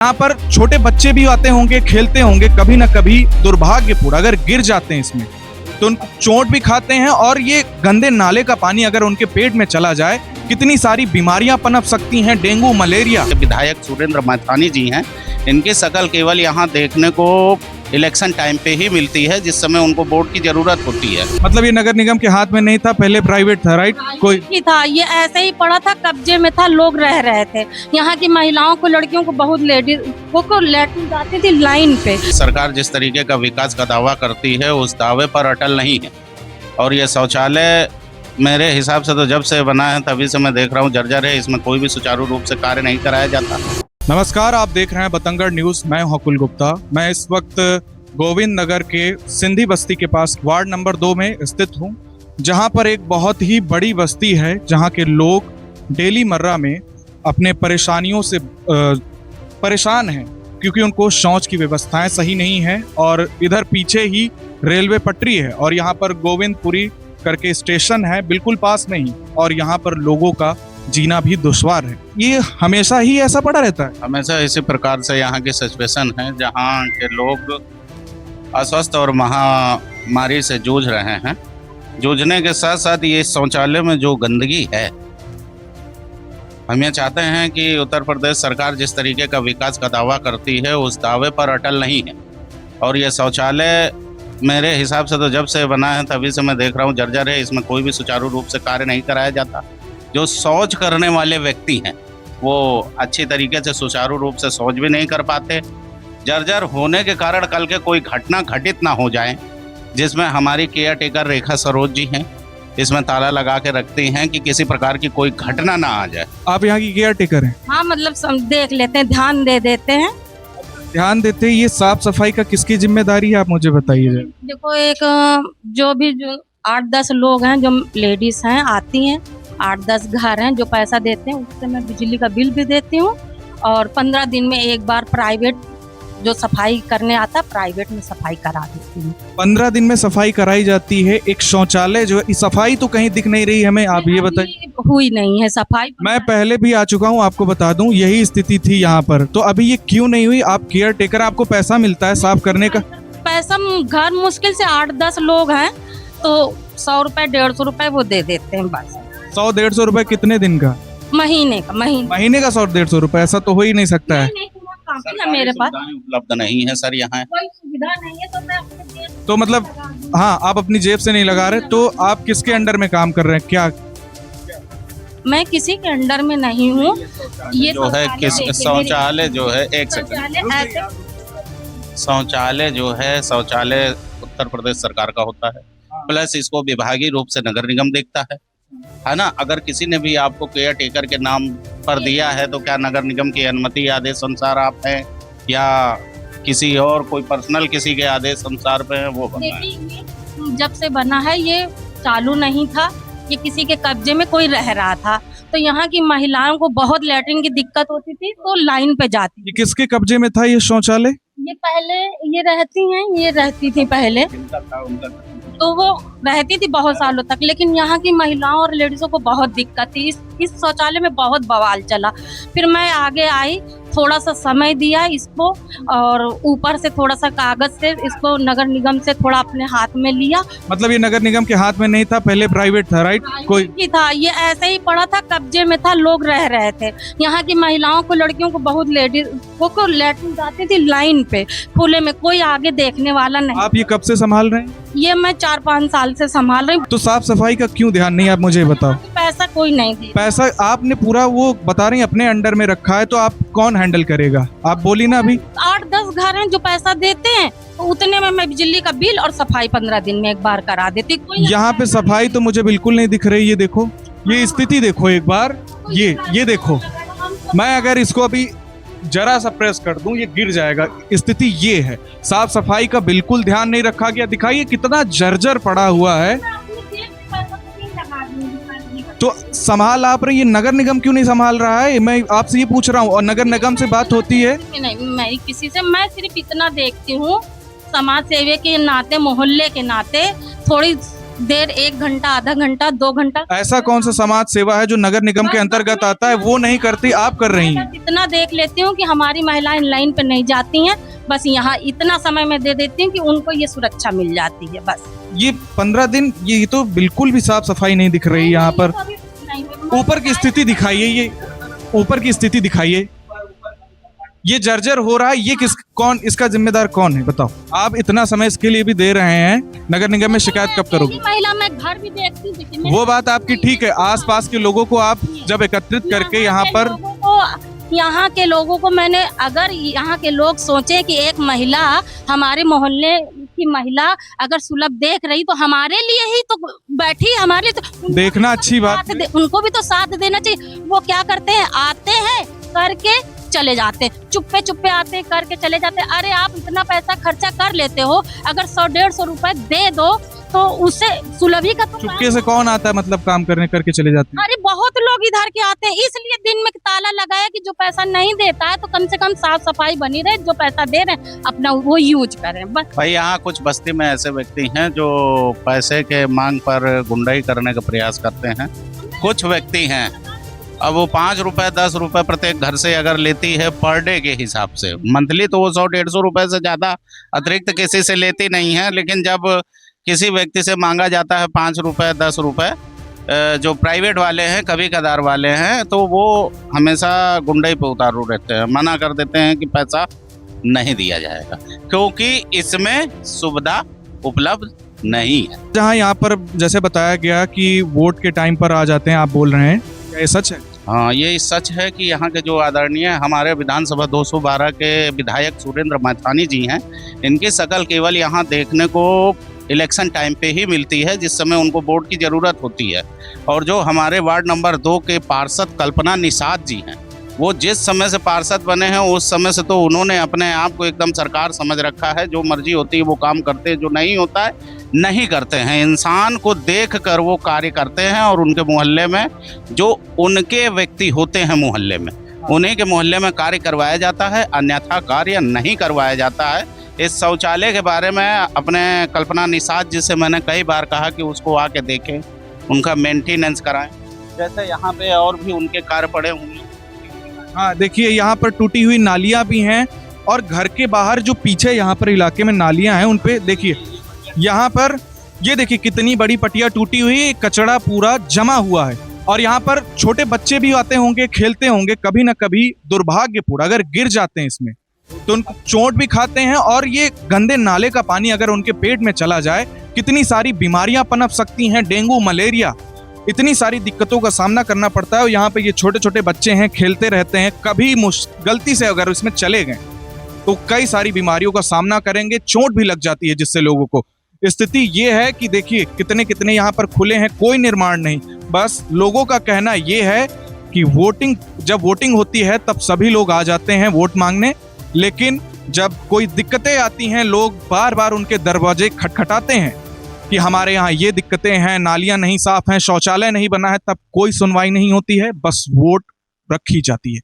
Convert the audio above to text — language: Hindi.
यहाँ पर छोटे बच्चे भी आते होंगे, खेलते होंगे, कभी ना कभी दुर्भाग्यपूर्ण अगर गिर जाते हैं इसमें तो उनको चोट भी खाते हैं। और ये गंदे नाले का पानी अगर उनके पेट में चला जाए कितनी सारी बीमारियां पनप सकती हैं, डेंगू, मलेरिया। विधायक सुरेंद्र मैथानी जी हैं, इनकी शक्ल केवल यहाँ देखने को इलेक्शन टाइम पे ही मिलती है, जिस समय उनको वोट की जरूरत होती है। मतलब ये नगर निगम के हाथ में नहीं था, पहले प्राइवेट था, राइट? कोई ही था, ये ऐसे ही पड़ा था, कब्जे में था, लोग रह रहे थे। यहाँ की महिलाओं को, लड़कियों को, बहुत लेडीज को लेटरिन जाती थी लाइन पे। सरकार जिस तरीके का विकास का दावा करती है उस दावे पर अटल नहीं है। और ये शौचालय मेरे हिसाब से तो जब से बना है तभी से मैं देख रहा हूँ जर्जर है, इसमें कोई भी सुचारू रूप से कार्य नहीं कराया जाता। नमस्कार, आप देख रहे हैं बतंगड़ न्यूज। मैं हूं अकुल गुप्ता। मैं इस वक्त गोविंद नगर के सिंधी बस्ती के पास वार्ड नंबर 2 में स्थित हूं, जहां पर एक बहुत ही बड़ी बस्ती है, जहां के लोग डेली मर्रा में अपने परेशानियों से परेशान हैं, क्योंकि उनको शौच की व्यवस्थाएं सही नहीं है। और इधर पीछे ही रेलवे पटरी है और यहाँ पर गोविंदपुरी करके स्टेशन है बिल्कुल पास में ही, और यहाँ पर लोगों का जीना भी दुश्वार है। ये हमेशा ही ऐसा पड़ा रहता है? हमेशा इसी प्रकार से यहाँ की सिचुएशन है, जहाँ के लोग अस्वस्थ और महामारी से जूझ रहे हैं। जूझने के साथ साथ ये शौचालय में जो गंदगी है, हम ये चाहते हैं कि उत्तर प्रदेश सरकार जिस तरीके का विकास का दावा करती है उस दावे पर अटल नहीं है। और ये शौचालय मेरे हिसाब से तो जब से बना है तभी से मैं देख रहा हूँ जर्जर है, इसमें कोई भी सुचारू रूप से कार्य नहीं कराया जाता। जो शौच करने वाले व्यक्ति हैं वो अच्छी तरीके से सुचारू रूप से शौच भी नहीं कर पाते। जर्जर होने के कारण कल के कोई घटना घटित ना हो जाए, जिसमें हमारी केयर टेकर रेखा सरोज जी हैं, इसमें ताला लगा के रखती हैं कि किसी प्रकार की कोई घटना ना आ जाए। आप यहाँ की केयर टेकर हैं? हाँ, मतलब देख लेते हैं, ध्यान दे देते हैं। ध्यान देते हैं। ये साफ सफाई का किसकी जिम्मेदारी है, आप मुझे बताइए। देखो, एक जो 8-10 लोग हैं, जो लेडीज हैं, आती हैं, 8-10 घर हैं जो पैसा देते हैं, उससे मैं बिजली का बिल भी देती हूँ। और 15 दिन में एक बार प्राइवेट जो सफाई करने आता, प्राइवेट में सफाई करा देती हूँ। 15 दिन में सफाई कराई जाती है। एक शौचालय जो है, सफाई तो कहीं दिख नहीं रही हमें, आप ये बताइए। हुई नहीं है सफाई। मैं पहले भी आ चुका हूँ, आपको बता दूं, यही स्थिति थी यहाँ पर। तो अभी ये क्यों नहीं हुई? आप केयर टेकर, आपको पैसा मिलता है साफ करने का? पैसा घर मुश्किल से 8-10 लोग हैं तो 100 रुपए 150 रुपए वो दे देते हैं बस। 100-150 रुपए कितने दिन का? महीने का। महीने का 100-150 रुपए? ऐसा तो हो ही नहीं सकता है। नहीं, मेरे पास उपलब्ध नहीं है सर, यहाँ कोई सुविधा नहीं है, तो मैं अपने जेब तो मतलब हाँ, आप अपनी जेब से नहीं लगा रहे। तो आप किसके अंडर में काम कर रहे हैं? क्या मैं किसी के अंडर में नहीं हूँ। ये जो है किस शौचालय जो है, एक सेकंड, शौचालय जो है, शौचालय उत्तर प्रदेश सरकार का होता है, प्लस इसको विभागीय रूप से नगर निगम देखता है ना। अगर किसी ने भी आपको केयर टेकर के नाम पर दिया है तो क्या नगर निगम की अनुमति आदेश अनुसार आप हैं, या किसी और कोई पर्सनल किसी के आदेश अनुसार पे है वो बना है? देखिए, जब से बना है ये चालू नहीं था, ये किसी के कब्जे में कोई रह रहा था, तो यहाँ की महिलाओं को बहुत लैट्रिन की दिक्कत होती थी, तो लाइन पे जाती। ये किसके कब्जे में था ये शौचालय? ये पहले ये रहती थी पहले, तो वो रहती थी बहुत सालों तक, लेकिन यहाँ की महिलाओं और लेडीजों को बहुत दिक्कत थी। इस शौचालय में बहुत बवाल चला। फिर मैं आगे आई, थोड़ा सा समय दिया इसको, और ऊपर से थोड़ा सा कागज से इसको नगर निगम से थोड़ा अपने हाथ में लिया। मतलब ये नगर निगम के हाथ में नहीं था, पहले प्राइवेट था, राइट? कोई ही था, ये ऐसे ही पड़ा था, कब्जे में था, लोग रह रहे थे। यहाँ की महिलाओं को, लड़कियों को, बहुत लेडीज को लेटरिन जाती थी लाइन पे, खुले में, कोई आगे देखने वाला नहीं। आप ये कब से संभाल रहे हैं? ये मैं 4-5 साल से संभाल रही हूँ। तो साफ सफाई का क्यों ध्यान नहीं, आप मुझे बताओ। पैसा कोई नहीं दे। पैसा आपने पूरा वो बता रही हैं अपने अंडर में रखा है, तो आप कौन हैंडल करेगा? आप बोली ना अभी 8-10 घर हैं जो पैसा देते हैं, तो उतने में मैं बिजली का बिल और सफाई 15 दिन में एक बार करा देती। यहाँ पे सफाई तो मुझे बिल्कुल नहीं दिख रही। ये देखो, ये स्थिति देखो एक बार, ये देखो। मैं अगर इसको अभी जरा सा प्रेस कर दूं ये गिर जाएगा। स्थिति ये है, साफ सफाई का बिल्कुल ध्यान नहीं रखा गया। दिखाइए कितना जर्जर पड़ा हुआ है। तो संभाल आप रही, ये नगर निगम क्यों नहीं संभाल रहा है? मैं आपसे ये पूछ रहा हूँ। और नगर निगम से बात होती है? नहीं, मैं किसी से, मैं सिर्फ इतना देखती हूँ, समाज सेवी के नाते, मोहल्ले के नाते थोड़ी देर 1 घंटा, आधा घंटा, 2 घंटा। ऐसा कौन सा समाज सेवा है जो नगर निगम के अंतर्गत आता है वो नहीं करती, आप कर रही हैं? इतना देख लेती हूँ कि हमारी महिलाएं लाइन पे नहीं जाती हैं, बस यहाँ इतना समय मैं दे देती हूँ कि उनको ये सुरक्षा मिल जाती है बस। ये 15 दिन ये तो बिल्कुल भी साफ सफाई नहीं दिख रही यहाँ पर। ऊपर की स्थिति दिखाइए, ये ऊपर की स्थिति दिखाइए, ये जर्जर हो रहा है। ये कौन इसका जिम्मेदार कौन है बताओ? आप इतना समय इसके लिए भी दे रहे हैं, नगर निगम में शिकायत कब करोगे? महिला मैं घर भी देखती हूँ। वो बात आपकी ठीक है, आसपास के लोगों को आप जब एकत्रित करके यहाँ के लोगों को मैंने, अगर यहाँ के लोग सोचे कि एक महिला, हमारे मोहल्ले की महिला अगर सुलभ देख रही तो हमारे लिए ही तो बैठी, हमारे तो देखना अच्छी बात, उनको भी तो साथ देना चाहिए। वो क्या करते हैं, आते हैं करके चले जाते, चुप्पे चुप्पे आते करके चले जाते। अरे आप इतना पैसा खर्चा कर लेते हो, अगर 100-150 रुपए दे दो तो उससे सुलभी का तो चुपके से कौन आता है, मतलब काम करने करके चले जाते हैं? अरे बहुत लोग इधर के आते हैं, इसलिए दिन में ताला लगाया कि जो पैसा नहीं देता है तो कम से कम साफ सफाई बनी रहे, जो पैसा दे रहे हैं अपना वो यूज करें बस। भाई यहाँ कुछ बस्ती में ऐसे व्यक्ति हैं जो पैसे के मांग पर गुंडाई करने का प्रयास करते हैं। कुछ व्यक्ति हैं, अब वो 5 रुपए 10 रुपए प्रत्येक घर से अगर लेती है पर डे के हिसाब से, मंथली तो वो 100-150 रुपए से ज्यादा अतिरिक्त किसी से लेती नहीं है। लेकिन जब किसी व्यक्ति से मांगा जाता है 5 रुपए 10 रुपए, जो प्राइवेट वाले हैं, कभी कदार वाले हैं, तो वो हमेशा गुंडाई पे उतारू रहते हैं, मना कर देते हैं कि पैसा नहीं दिया जाएगा, क्योंकि इसमें सुविधा उपलब्ध नहीं है। जहाँ यहाँ पर जैसे बताया गया कि वोट के टाइम पर आ जाते हैं, आप बोल रहे हैं, क्या ये सच है? हाँ, ये सच है कि यहाँ के जो आदरणीय हमारे विधानसभा 212 के विधायक सुरेंद्र मैथानी जी हैं, इनकी शकल केवल यहाँ देखने को इलेक्शन टाइम पे ही मिलती है, जिस समय उनको वोट की ज़रूरत होती है। और जो हमारे वार्ड नंबर 2 के पार्षद कल्पना निषाद जी हैं, वो जिस समय से पार्षद बने हैं उस समय से तो उन्होंने अपने आप को एकदम सरकार समझ रखा है। जो मर्जी होती है वो काम करते हैं, जो नहीं होता है नहीं करते हैं। इंसान को देख कर वो कार्य करते हैं और उनके मोहल्ले में जो उनके व्यक्ति होते हैं मोहल्ले में, उन्हीं के मोहल्ले में कार्य करवाया जाता है, अन्यथा कार्य नहीं करवाया जाता है। इस शौचालय के बारे में अपने कल्पना निषाद जी से मैंने कई बार कहा कि उसको आके देखें, उनका मेंटेनेंस कराएं। जैसे यहाँ पे और भी उनके कार्य पड़े होंगे। हाँ देखिए, यहाँ पर टूटी हुई नालियाँ भी हैं और घर के बाहर जो पीछे यहाँ पर इलाके में नालियाँ हैं उन पे देखिए, यहाँ पर ये देखिए कितनी बड़ी पटिया टूटी हुई, कचरा पूरा जमा हुआ है। और यहाँ पर छोटे बच्चे भी आते होंगे, खेलते होंगे, कभी ना कभी दुर्भाग्यपूर्ण अगर गिर जाते हैं इसमें तो उनको चोट भी खाते हैं। और ये गंदे नाले का पानी अगर उनके पेट में चला जाए, कितनी सारी बीमारियां पनप सकती हैं, डेंगू, मलेरिया, इतनी सारी दिक्कतों का सामना करना पड़ता है। और यहाँ पे ये छोटे छोटे बच्चे हैं, खेलते रहते हैं, कभी गलती से अगर इसमें चले गए तो कई सारी बीमारियों का सामना करेंगे, चोट भी लग जाती है जिससे लोगों को। स्थिति ये है कि देखिए कितने कितने यहाँ पर खुले हैं, कोई निर्माण नहीं। बस लोगों का कहना ये है कि जब वोटिंग होती है तब सभी लोग आ जाते हैं वोट मांगने, लेकिन जब कोई दिक्कतें आती हैं, लोग बार बार उनके दरवाजे खटखटाते हैं कि हमारे यहाँ ये दिक्कतें हैं, नालियां नहीं साफ हैं, शौचालय नहीं बना है, तब कोई सुनवाई नहीं होती है, बस वोट रखी जाती है।